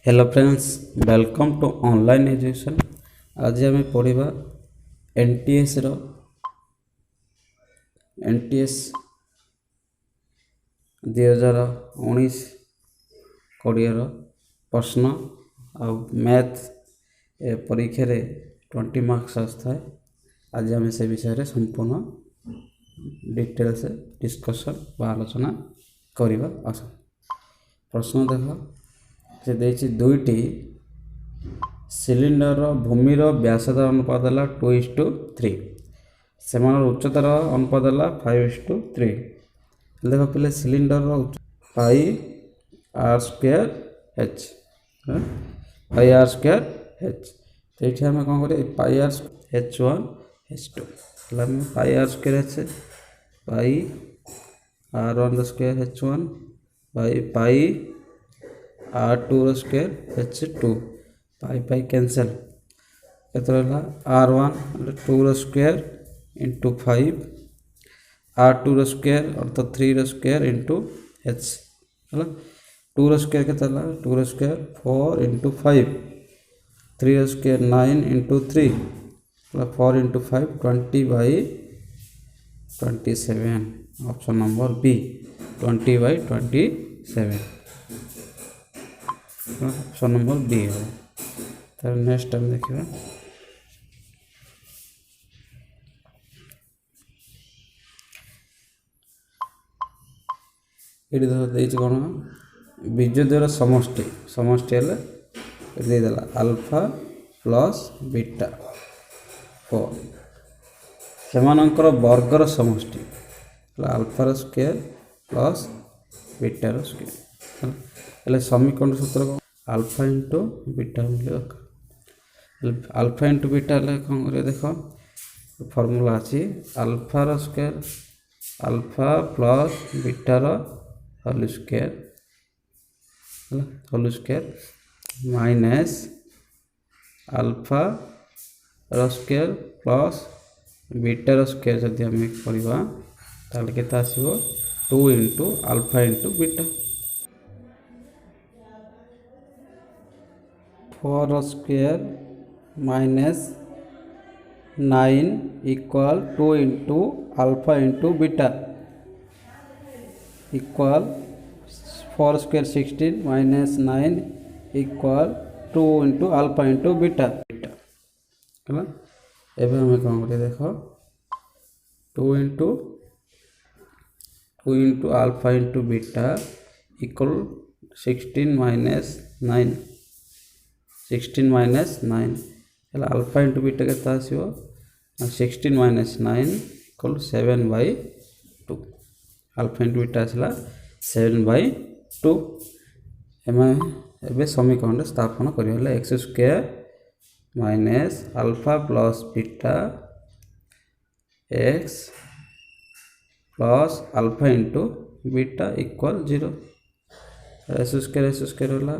Hello friends, welcome to online education. आज आम पढ़ा एनटीएस एनटीएस 2019 कोड़ियर प्रश्न आ मैथ परीक्षा 20 मार्क्स आसता है। आज आम से विषय संपूर्ण डिटेल से डिस्कशन व आलोचना करवा। आस प्रश्न देख से देखिए दुईटी सिलिंडर भूमिर व्यासद अनुपात है 2:3, से उच्चतार अनुपात है 5:3। देख पे cylinder pi R square H, pi R square H. तो ये आम कौन कर pi R H1 H2 pi R square H pi R1 square H1 by pi R2 square H2 pi pi cancel के R1 2 square into 5 R2 square अर्थात 3 square into H है 2 square के 2 square 4 into 5 3 square 9 into 3 4 into 5 20/27। Option number B 20/27 option number B है। तो next time देखिए ये देखो कौन बीजद्वयर समष्टि समष्टि देदेला अल्फा प्लस बीटा 4 सेमानंकर वर्गर समष्टि अल्फार स्क्वायर प्लस बीटार स्क्वायर हेल्ले समीकरण सूत्र कौन alpha into beta alpha into beta कौन कर देख फर्मूला अच्छी अल्फार स्क्वायर अल्फा प्लस बीटार whole square minus alpha square plus बीटार स्क्वायर जदि आम करवा ताले केते आसीबो 2 into alpha into beta 4 square minus 9 equal 2 into alpha into beta equal 4 square 16 minus 9 equal 2 into alpha into beta है। एवं हमें कौन कर देख 2 into alpha into beta equal 16 minus 9 है अल्फा इंटू बीटा के 16 minus 9 equal 7/2 alpha into beta आसला 7/2। एवं समीकरण स्थापन कर x square minus alpha plus beta x plus alpha into beta equal 0 S square होला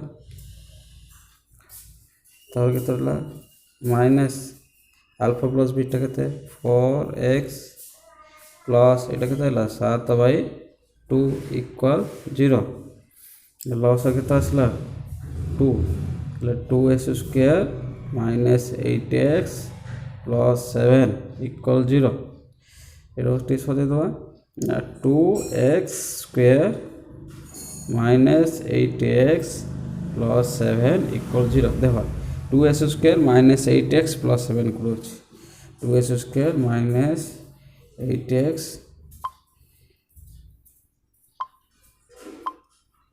के माइनस अल्फा प्लस बीटा के 4x प्लस ये के 7/2 इक्वल 0 लस के आसला 2 2s square minus 8x plus 7 equal 0 ये सजेदेवा 2x square minus 8x plus 7 equal 0 देख 2s square minus 8x plus 7 कौन 2s स्क्वायर माइनस 8x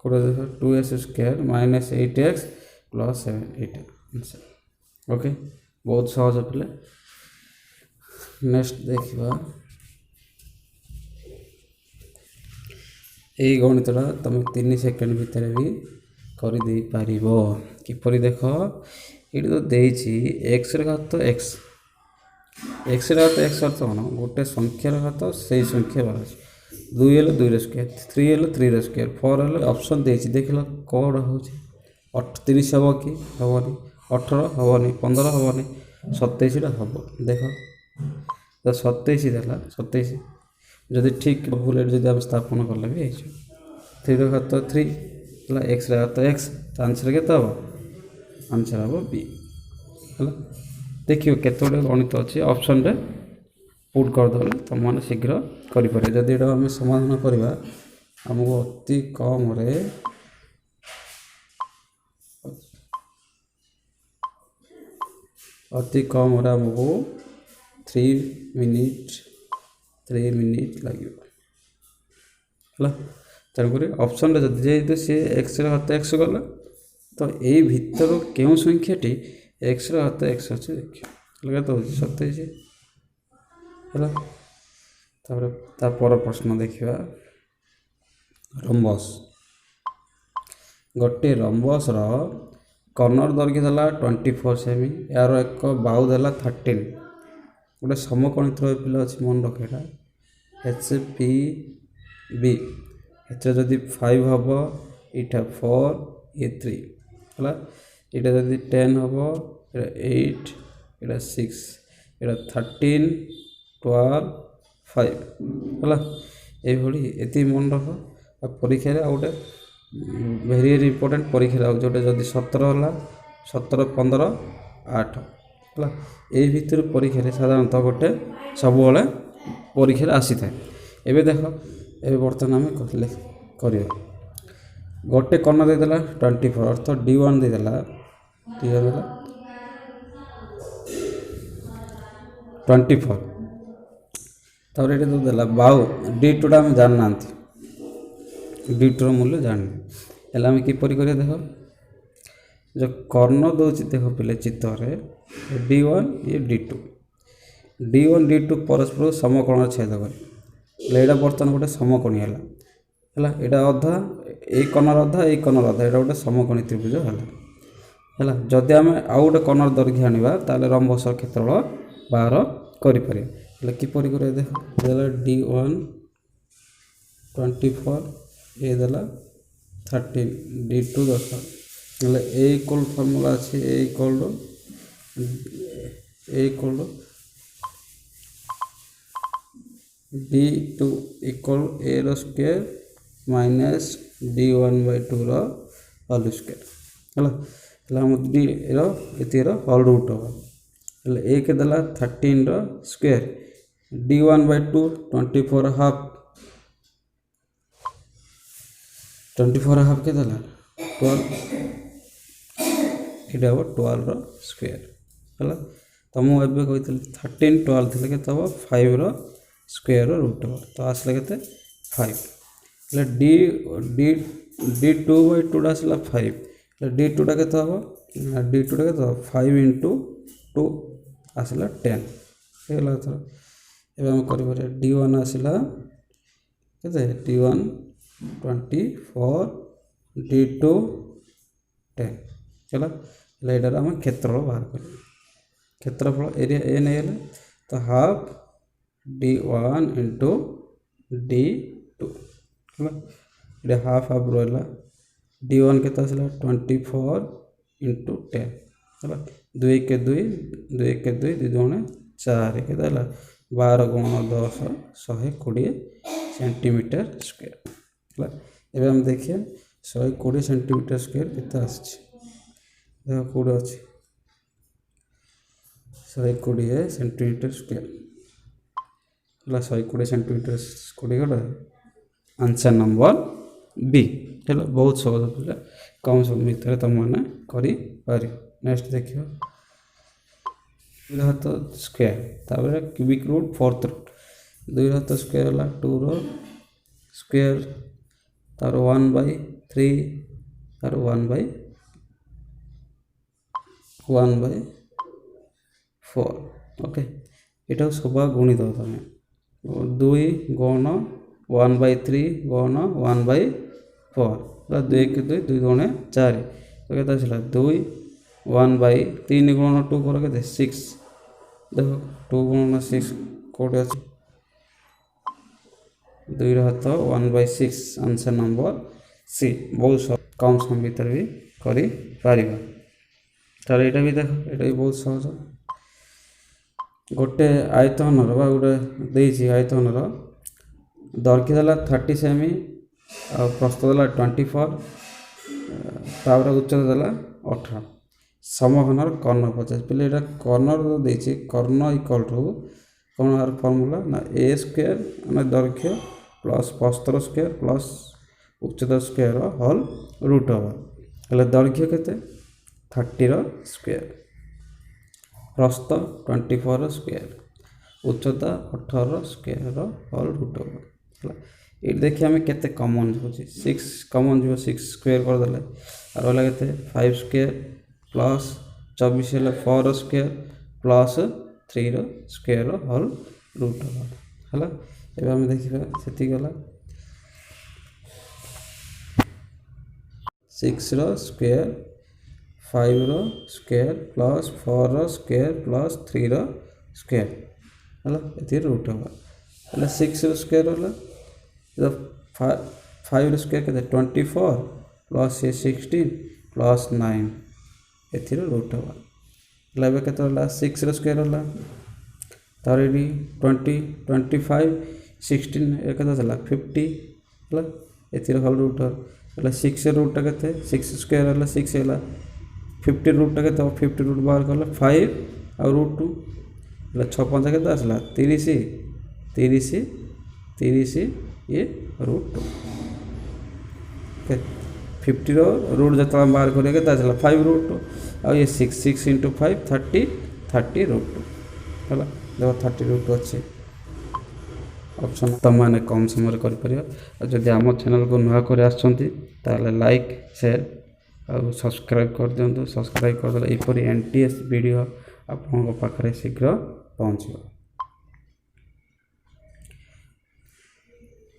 कौन देख 2s square minus 8x plus 7 8 okay बहुत सहज पे। नेक्स्ट देखा यही गणितटा तुम 3 सेकेंड भितर भी करदे पार किपर देख ये तो देती एक्स घात एक्स एक्स घात एक्स अर्थ कौन गोटे संख्यार घात से संख्या बाहर 2 हेल्ले 2 स्क्वायर 3 हेल्ले 3 स्क्वायर 4 हेल्ले ऑप्शन देती देख कौन हो 38 हम कि हेनी 18 हेनी 15 हेनी 27 हम देख तो 27 देला 27 जदि ठीक भूल जब आम स्थापन कले भी 3 घात 3 एक्स घात एक्स आंसर के हम आंसर हम बी है। देखिए केते गणित अच्छी ऑप्शन रे पुट करदे तुम मैंने शीघ्र करें जदि आम समाधान करवा आमको अति कम आमको 3 मिनिट लगे है। तेणुक ऑप्शन जेहेतु सी एक्स हाथ एक्स गला तो यही भितर क्यों संख्याटी एक्स हाथ एक्स अच्छे देखिए तो 27 है। तापर प्रश्न देखा रंबस गोटे रंबस कर्नर दैर्घ्य देला 24 सेमी यार एक बाहु देला 13 गोटे समकोणित पिला अच्छे मन रखेगा एच पी बी जदि 5 हम इटा 4 ये 3 है यहाँ जदि 10 हम 8 यहाँ 6 यहाँ 13 12 5 है ये मन रख परीक्षा गोटे वेरी वेरी इंपोर्टेंट परीक्षा जोटे जदि 17 है 17 15 8 है यही भितर परीक्षा साधारणतः गोटे सब परीक्षा आसी था। एवं देख ए बर्तमान आम कर गोटे कर्ण देदेला 24 अर्थ D1 देदेला 24 तब ये तो देला बाहु D2 टा आम जानना D2 मूल्य जानना आम किपर कर देख जो कर्ण दौर देख पे चित्र D1 ये D1 D2 परस्पर समकोण छेद कर यहाँ बर्तमान गोटे समकोणी है यहाँ अधा एक कनर अधा एक कनर अधा यहाँ गोटे समकोणी त्रिभुज है। जदि आम आउ गोटे कनर दैर्घ्य आने ताले रंबस क्षेत्रफल बाहर करें किपर कर देख D1 24 ये देला 13 D2 10 ए इक्वल फर्मूला अच्छे ए इक्वल D2 इक्वल ए रो स्क्वायर माइनस D1 बाय 2 रो होल स्क्वायर है हम डी रो होल रूट हम एक देला 13 रो स्क्वायर D1 बाय 2 24 हाफ के देला 12 ये हम 12 रो स्क्वायर है। तो मुझे कही 13 12 थे के 5 रो स्क्वायर रूट हम तो आसला के 5 D2 बाय 2 आसला 5 D2 टा के D2 टा के 5 इंटू 2 आसला 10 है। तो ये आम कर D1 आसला के D1 24 D2 10 है। यहाँ आम क्षेत्रफल बाहर कर क्षेत्रफल एरिया ए नहीं तो हाफ D1 इंटू D2 है हाफ हाफ रहा D1 के आसला 24 इंटू 10 है 2 के 2 2 के 2 2 दुणे 4 के 12 गुण 10 120 सेंटीमीटर स्क्वायर है। एवं देखिए 120 सेंटीमीटर स्क्वायर कितना देख कौटे अच्छे 120 सेंटीमीटर स्क्वायर है 120 सेंटीमीटर स्क्वायर गए आंसर नंबर बी है। बहुत सहज पिला कम समय भितर तुम मैंने कर नेक्स्ट देखिए 2 हाथ स्क्वायर तापर क्यूबिक रूट 4th रूट 2 हाथ स्क्वायर है 2 रो स्क्वायर तार 1/3 तार 1/4 ओके यहाँ सब गुणी दो तुम 2 गुण 1/3 गुण 1/4 2 के 2 2 गुणे 4 तो क्या आसला 2 1/3 गुण 2 कर के 6 देख 2 गुण 6 कौटे अच्छे 2 हाथ 1/6 आंसर नंबर सी बहुत कम समय भीतर भी कर तार यहाँ भी देख यहाँ भी बहुत सहज गोटे आयतनर बा गोटे देसी आयतनर दैर्घ्य देला 30 सेमी और प्रस्थ देला 24 तापर उच्चता देला 18 समघनर कर्ण 50 पे ये कर्णर देती कर्ण इक्वल टू कौन आर फर्मूला ना ए स्क्वायर मैं दैर्घ्य प्लस प्रस्तर स्क्वायर प्लस उच्चता स्क्वायर होल रूट हम दैर्घ्य के 30 स्क्वायर प्रस्थ 24 स्क्वायर उच्चता 18 स्क्वायर होल रूट हम ये देखिए आम के कमन हो 6 कमन जो 6 स्क्वायर करदे और रहा के 5 स्क्वायर प्लस 24 है 4 square plus 3 square whole root है एवं आम देखा से गला 6 square 5 square plus 4 square plus 3 square है ये रूट हम 6 स्क्वायर है 5 स्क्वायर के 24 प्लस 16 प्लस 9 ये रूट हम के 6 स्क्वायर है तार ये 20 25 16 के 50 है ये होल रूट है 6 रूट के 6 स्क्वायर है 6 है 50 रूट के 50 रूट बाहर कल 5 और रूट 2 6 5 के आसला 30 30 30 ये रूट 2 50 रूट जो बाहर करेंगे आसला 5 रूट 2 और ये 6 इंटू 5 30 30 रूट 2 है देखो 30 रूट 2 अच्छे ऑप्शन तुम मैंने कम समय कर जदि आम चैनल को नुआ कर लाइक शेयर और सब्सक्राइब कर दिंतु सब्सक्राइब करदे यहपरी एनटीएस वीडियो आपन पाखे शीघ्र पहुँच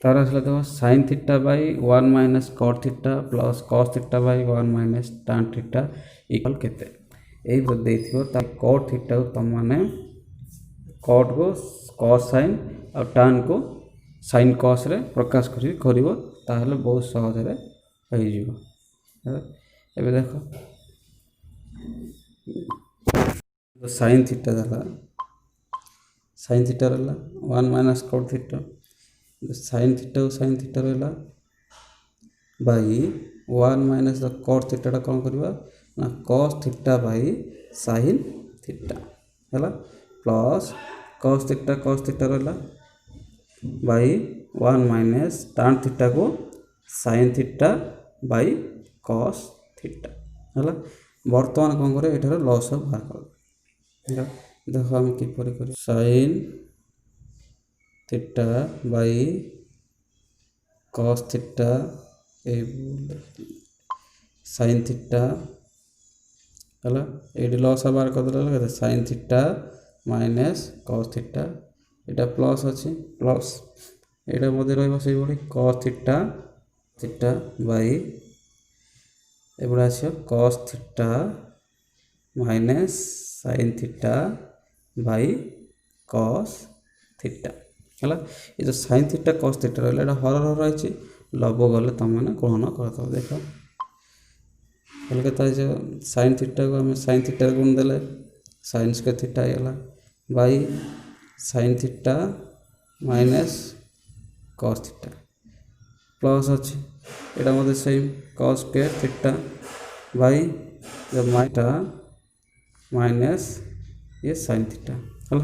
तार आसला देखो sine theta by 1 minus cot theta plus cos theta by 1 minus tan theta equal केते यही देथिबो कॉट थीटा को तुम मैंने कॉट को कॉस साइन और tan को साइन कॉस रे प्रकाश करिवो ताहले बहुत सहज रे होई जिवो एबे देखो तो साइन थीटा दला साइन थीटा रहा 1 minus cot theta sine theta रहा बाई 1 माइनस कॉट थीटा कौन करवा ना cos theta by sine theta है प्लस कॉस थीटा रहा बाई 1 माइनस tan थीटा को sine theta by cos theta है बर्तमान कौन कर ये लॉस बाहर कर देखो आम किपर कर sine theta by cos theta sine theta है ये लॉस बाहर कर sine theta minus cos theta यहाँ प्लस अच्छी प्लस यहाँ मध्य रही कॉस थीटा थीटा बाई एपटे आस cos theta minus sine theta by cos theta है ये जो साइन थीटा कॉस थीटा रहा है हर हर रही लव गले तुम मैंने ग्रहण कर देखो जो साइन थीटा को आम साइन थीटा गुण देले साइन स्क्वायर थीटा होगा by sine theta minus cos theta plus अच्छी यहाँ मध्य same cos square theta by माइटा माइनस ये साइन थीटा है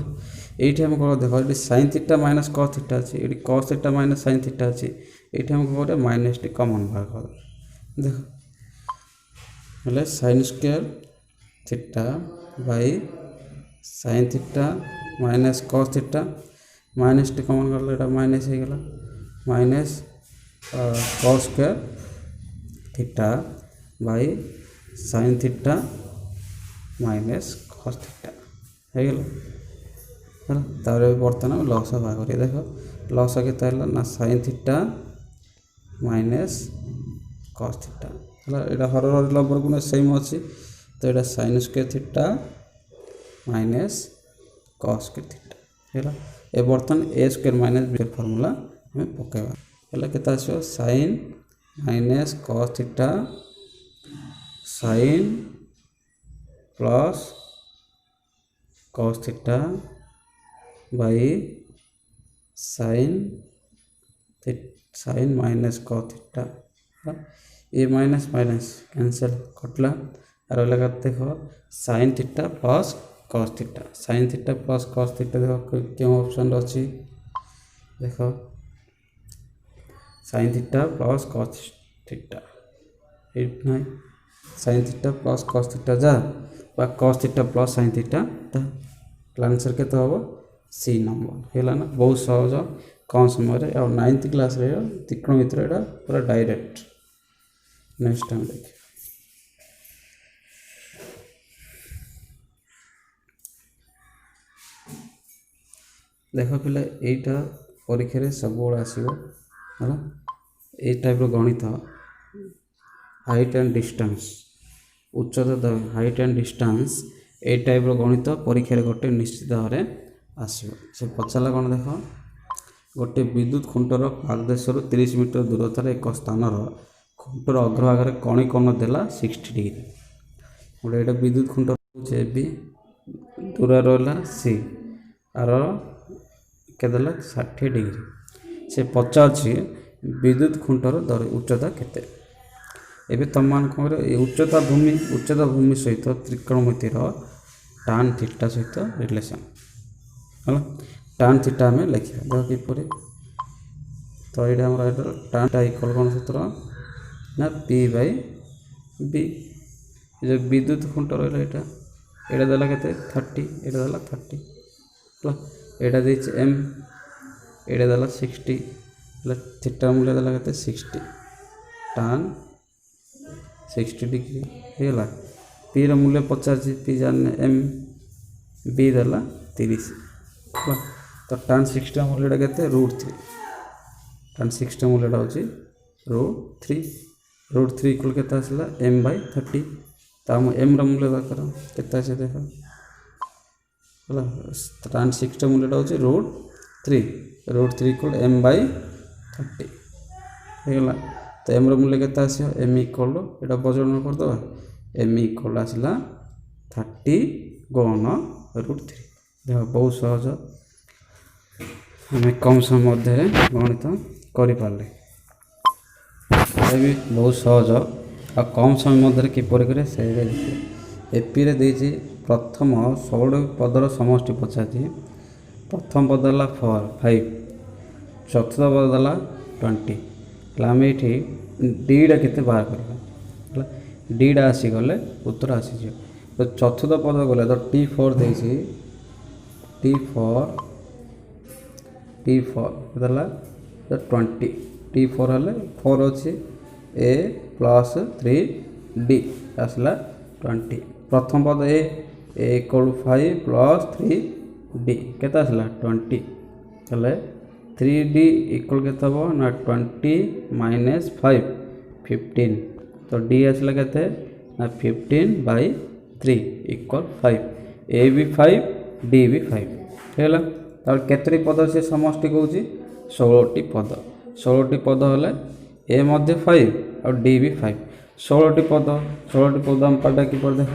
ये आम कौन देख ये sine theta minus cos theta अच्छी ये cos theta minus sine theta अच्छी ये आम कौन माइनस टी कमन बाहर कर देख हेल्ले sine square theta by sine theta minus cos theta minus टी कमन कर माइनस हो गला minus cos square theta by sine theta minus cos theta हो गला तार बर्तमान लस बाहर कर देख लस के ना sine theta minus cos theta है यहाँ हर हर लबर गुण सेम अच्छी तो यहाँ sine square theta minus cos square theta है ए बर्तमान A square minus B formula आम पकेबा के sine minus cos theta sine plus cos theta by sine minus cos theta ये माइनस माइनस कैंसल कटला रहा देख sine theta plus cos theta. Sine theta plus cos theta देख क्यों option अच्छी देख sine theta plus cos theta ना sine theta plus cos theta जा cos theta plus sine theta answer के हम सी नंबर है ना। बहुत सहज कम समय और 9th क्लास त्रिकोणमिति यहाँ पूरा डायरेक्ट। नेक्स्ट टाइम देखिए देख पिला यहीटा परीक्षा सब आसो है ये टाइप गणित हाइट एंड डिस्टेंस उच्चता हाइट एंड डिस्टेंस ए टाइप गणित परीक्षा गोटे निश्चित भाव में आसो। से पचारा कौन देख गोटे विद्युत खुंटर पाददेश 30 मीटर दूरतार एक स्थान खुंटर अग्रभाग कणी कोण देला 60 डिग्री। गोटे विद्युत खुंटर ए बी दूर रहा सी आर केदेला 60 डिग्री। से पचार विद्युत खुंटर उच्चता केते एबे तुम मान कौन कर उच्चता भूमि सहित त्रिकोणमितिर टान थीटा सहित रिलेशन है टान थीटा आम लिखा देख किपर तो यहाँ टान इक्वल कौन सूत्र ना पी बाई बी जो विद्युत खुंट रहा यहाँ देला के 30 यहाँ देला 30 यहाँ दे एम यहाँ देला 60 थीटा मूल्य देला के 60 टान 60 डिग्री है पी रूल्य पचार पी जाने एम बी देला 30 तो टान 60 मूल्यटा के √3 टान 60 मूल्यटा हूँ √3 इक्वल के आसला एम बाई 30 तो आम एम रूल्य दरकार के देख है टान 60 मूल्यटा हूँ √3 इक्वल एम बाई 30 है तो एम मूल्य के आस एम इक्वल यहाँ बजन करदे एम इक्वल आसला 30 गुणन √3 देख बहुत सहज आम कम समय मध्य गणित करें भी बहुत सहज आ कम समय मध्य किपर करे से एपी रे प्रथम 16 पदर समष्टि पचार प्रथम पद है 5 चतुर्थ पद है 20 आम ये डीटा के बाहर करवा डीटा आसीगले उत्तर आसीज तो चतुर्थ पद गले तो T4 देसी T4 देला तो 20 T4 हेले 4 अच्छी A प्लस 3D आसला 20 प्रथम पद A इक्वल 5 प्लस 3D के आसला 20 हेले 3D इक्वल के ना 20 माइनस 5 15 तो D आसला के ना 15 बाई 3 इक्वल 5 A भी 5 D भी 5 है तार केतरी पद से समष्टि कौन 16टी पद 16टी पद हेले A मध्य 5 और D भी 5 16टी पद आम पाटा कि देख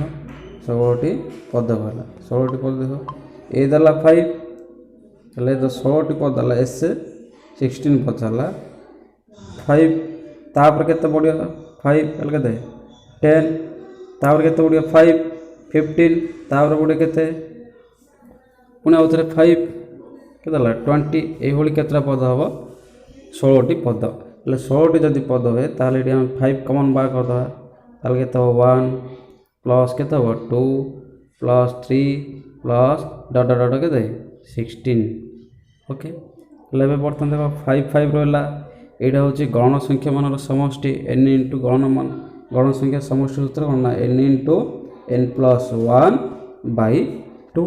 16टी पद है 16टी पद देख A देला 5 हेले तो 16टी पद है एस 16 पचारा 5 तापर केते बढ़िया 5 हेले के 10 तापर केते बढ़िया 5 15 तापर बढ़िया केते पुणे आउ थे 5 के 20 ये केतटा पद हम 16टी पद हेल्ले 16टी जदि पद हुए ताल 5 कमन बाहर करदे ताल के 1 प्लस के 2 प्लस 3 प्लस डट डट के 16 ओके हेल्ले बर्तमान देख 5 5 रहा यहाँ हूँ गण संख्या मान समष्टि n इंटू गण संख्या समष्टि सूत्र कौन ना n into n plus 1 by 2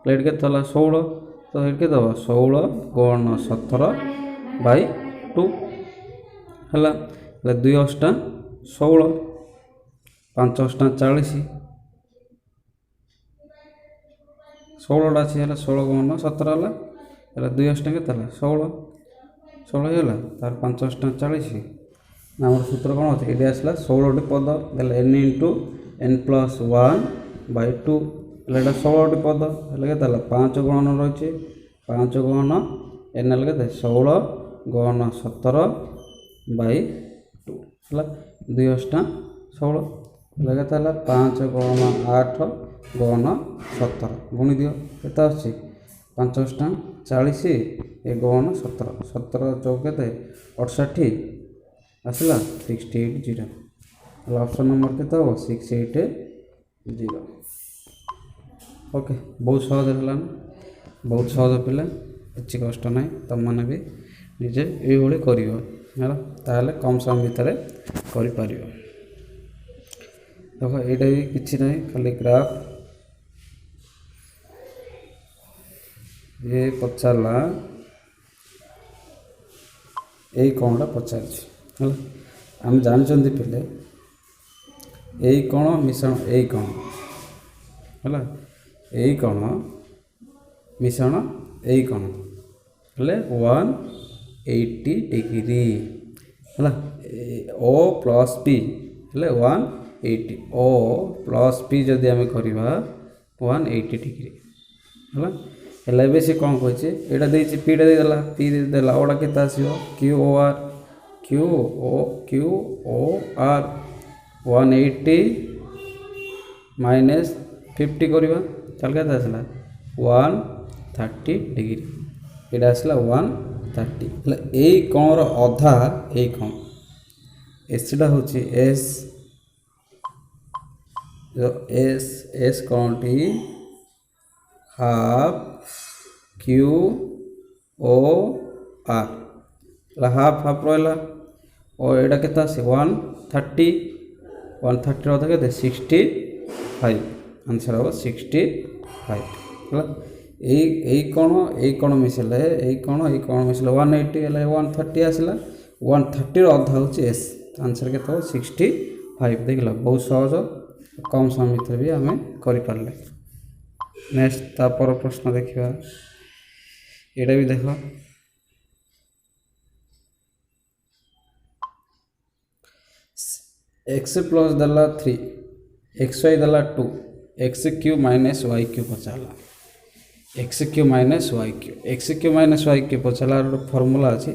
plate के 16 तो ये दब 16 गुण 17 बाई 2 है 2 अष्टा 16 5 अष्टा 40 16टा अच्छी 16 गुण 17 है 2 अष्टा के 16 है तार 5 अष्टा 40 आम सूत्र कौन होता है ये आसला 16टी पद n into n plus 1 by 2 है 16टी पद है 5 गुणन रही 5 गुणन n है 16 गुणन 17 बाई 2 है 2 अष्टा 16 କେତେ ହେଲା 5 ଗୁଣ 8 ଗୁଣ 17 ଗୁଣି ଦିଅ କେତେ ଆସୁଛି 5 × 40 ଏ ଗୁଣ 17 17 ଚଉକ କେତେ 68 ଆସିଲା 680 ହେଲେ ଅପସନ୍ ନମ୍ବର କେତେ ହେବ 680 ଓକେ ବହୁତ ସହଜ ହେଲା ବହୁତ ସହଜ ପିଲା କିଛି କଷ୍ଟ ନାହିଁ ତୁମମାନେ ବି ନିଜେ ଏଇଭଳି କରିବ ହେଲା ତାହେଲେ କମ୍ ସମୟ ଭିତରେ କରିପାରିବ ଦେଖ ଏଇଟା ବି କିଛି ନାହିଁ ଖାଲି ଗ୍ରାଫ ये पचारा यही कौनटा पचार आम जानते पे यही कौन मिश्रण यही कौन है यही कौन मिश्रण यही कौन हेले 180 डिग्री है ओ प्लस पी हेले 180 ओ प्लस पी जदि आम करवा 180 डिग्री है हेल्ला ए सी कौन कहे यहाँ देखिए पीटा देदेला पी देदेला ओटा के क्यू ओ आर 180 माइनस 50 करवा चल के आसला 130 डिग्री यहाँ आसला 130 हेल्ला यही कौन अधा यही कौन एसटा हूँ एस एस एस कौन T half Q O R half half रहा और यहाँ के 130 अधा के 65 आंसर हम 65 यही कौन मिसले यही कौन मिसले 180 है 130 आसला 130 अधा हूँ एस आंसर के 65 देख बहुत सहज कम समय भर भी आम कर नेक्स्ट तापर प्रश्न देखा यहाँ भी देख एक्स प्लस देला 3 एक्स वाई देला 2 X Q minus Y cube पचारा X Q minus Y cube पचारा गोटे फर्मूला अच्छी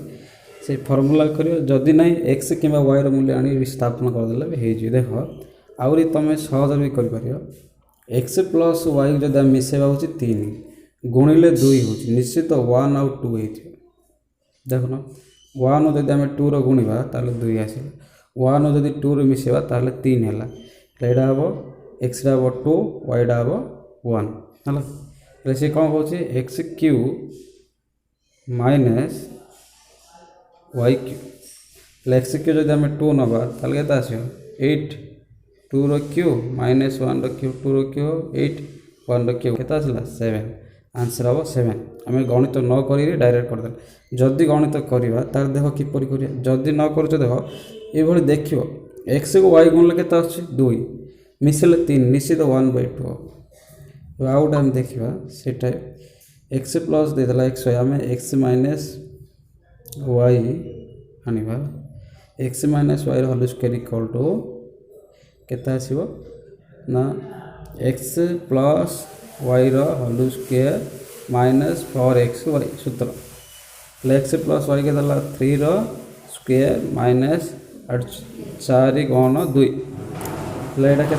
से फर्मूला कर जदि ना एक्स कि वाई रूल्य आनी स्थापन करदे भी देख आहरी तुम सहज भी कर एक्स प्लस वाई जब मिसेवा हूँ 3 गुणिले 2 हूँ निश्चित 1 आउ 2 हो देखुन 1 जब आम 2 गुणवा ताल 2 आस 1 जब 2 मिसेवा ताल 3 है यहाँ हम एक्स हम 2 वाई हम 1 है सी कौन कहे X Q minus Y Q X Q जब आम 2 नवा ताल के आस 8 2 रो क्यू माइनस 1 रो क्यू 2 रो क्यू 8 1 रो क्यू के 7 आंसर हम 7 आम गणित न कर डायरेक्ट करदे जदि गणित करवा तार देख किपर कर जदि न कर देख ये देख एक्स को वाई गुणले के 2 मिसेले 3 निश्चित 1/2 आउ गोटे आम देखा से एक्स प्लस देदेला एक्स वाई आम एक्स माइनस वाई आनिबा X minus Y whole square equal to केता आसीबो ना X plus Y whole square minus 4x Y सूत्र एक्स प्लस वाई के दला 3 स्क्वायर माइनस 4 गुण 2 यहाँ के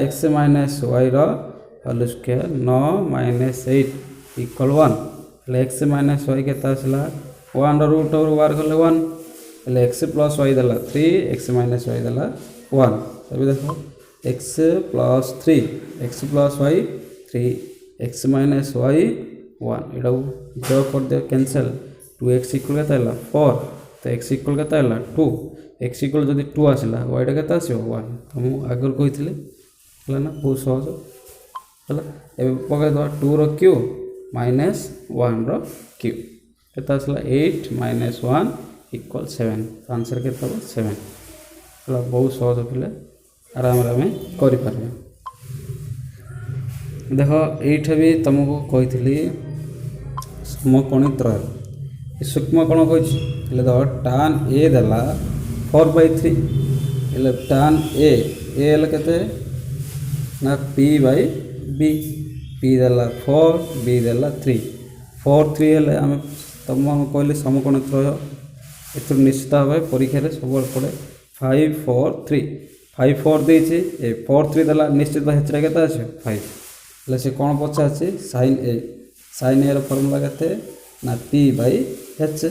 X minus Y whole square 9 minus 8 equal 1 X minus Y के 1 रूट ओवर बार कले 1 एक्स प्लस वाई देला 3 एक्स माइनस वाई देला 1 तभी देखो X plus Y 3 X minus Y 1 यहाँ ड्र कर दियो कैंसल 2x इक्वल के 4 तो x इक्वल के 2 x इक्वल जब 2 आसला वाईटा के 1 तो मुझे आगर कही है ना बहुत सहज है पकईद 2 रो क्यू माइनस 1 रो क्यू के 8 माइनस 1 इक्वल 7 आंसर के 7 बहुत सहज पे आराम आम कर देख ये भी तुमको कही समकोणी त्रय सूक्ष्म कोण कही देख टान ए देला 4/3 हेल्ले टान ए के ना p/b p देला 4 b देला 3 4 3 हेल्ले आम तुम कहली समकोणी त्रय ए निश्चित भाव परीक्षा सब पड़े 5 4 3 5 4 ଦେଇଛି ଏ 4 3 ଦେଲା ନିଶ୍ଚିତ ହେଚରେ କେତେ ଅଛି 5 ହେଲେ ସେ କ'ଣ ପଚାରୁଛି sin a ର ଫର୍ମୁଲା କେତେ ନା p/h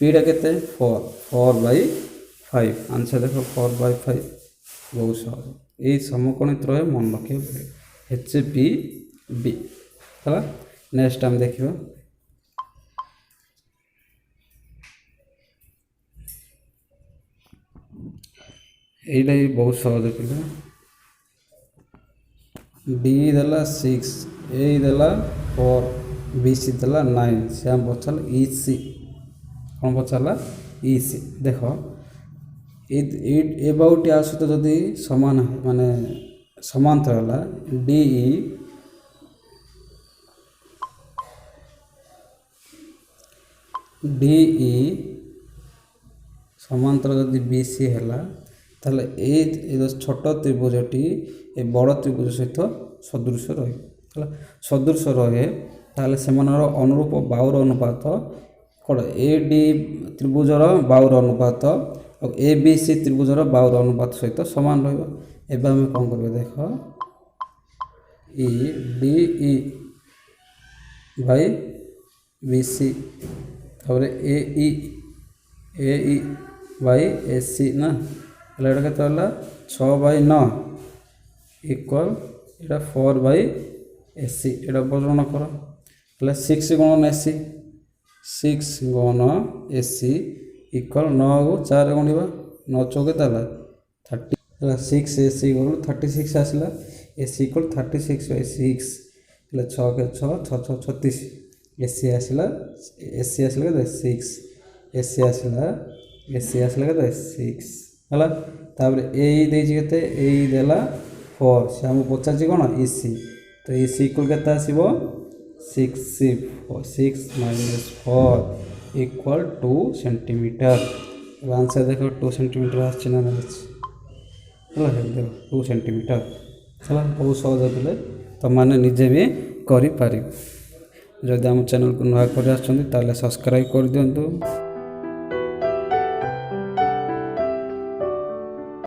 pଟା କେତେ 4/5 ଆନ୍ସର ଦେଖ 4/5 ବହୁତ ସହଜ ଏଇ ସମକୋଣୀ ତ୍ରୟ ମନେ ରଖିବାକୁ ପଡ଼ିବ HPB ହେଲା। ନେକ୍ସଟ ଆମେ ଦେଖିବା এইটা ବହୁତ ସହଜ ପିଲା D ଦେଲା 6 A ଦେଲା 4 BC ଦେଲା 9 ସେ ଆମ ପଚାରିଲା EC କ'ଣ ପଚାରିଲା EC ଦେଖ ଏ ବାଉଟି ଆ ସହିତ ଯଦି ସମାନ ମାନେ ସମାନ୍ତର ହେଲା DE ସମାନ୍ତର ଯଦି BC ହେଲା তাহলে এই ছোট ত্রিভুজটি এই বড় ত্রিভুজ সহিত সদৃশ রহে তাহলে সদৃশ রহে তাহলে সেমানর অনুরূপ বাহুর অনুপাত কোন AD ত্রিভুজর বাহুর অনুপাত আর ABC ত্রিভুজর বাহুর অনুপাত সহিত সমান রহিব। এবে আমি কোন করব দেখ EDE বাই BC তারপরে AE বাই AC না তাহলে এটা কত হলো 6/9 ইকুয়াল এটা 4/AC এটা বর্ণন করো তাহলে 6 গুণন AC 6 গুণ AC ইকুয়াল 9 କୁ 4 গুণিবা 9 ଚଉକେ ତାହେଲେ 30 ତାହେଲେ 6AC ଗୁଣ 36 ଆସିଲା AC ଇକୁଆଲ 36/6 ତାହେଲେ 6 କେ 6 6 6 36 AC ଆସିଲା କେତେ 6 AC ଆସିଲା କେତେ 6 ହେଲା। ତାପରେ ଏଇ ଦେଇଛି କେତେ ଏଇ ଦେଲା 4 ସେ ଆମକୁ ପଚାରିଛି କ'ଣ EC ତ EC ଇକୁଆଲ କେତେ ଆସିବ 6 ମାଇନସ୍ 4 ଇକୁଆଲ 2 ସେଣ୍ଟିମିଟର। ଆନ୍ସର ଦେଖ 2 ସେଣ୍ଟିମିଟର ଆସିଛି ନା ଆସିଛି ହେଲା ଦେଖ 2 ସେଣ୍ଟିମିଟର ହେଲା। ବହୁତ ସହଜ ଥିଲେ ତୁମମାନେ ନିଜେ ବି କରିପାରିବ। ଯଦି ଆମ ଚ୍ୟାନେଲକୁ ନୂଆ କରି ଆସୁଛନ୍ତି ତାହେଲେ ସବସ୍କ୍ରାଇବ୍ କରିଦିଅନ୍ତୁ।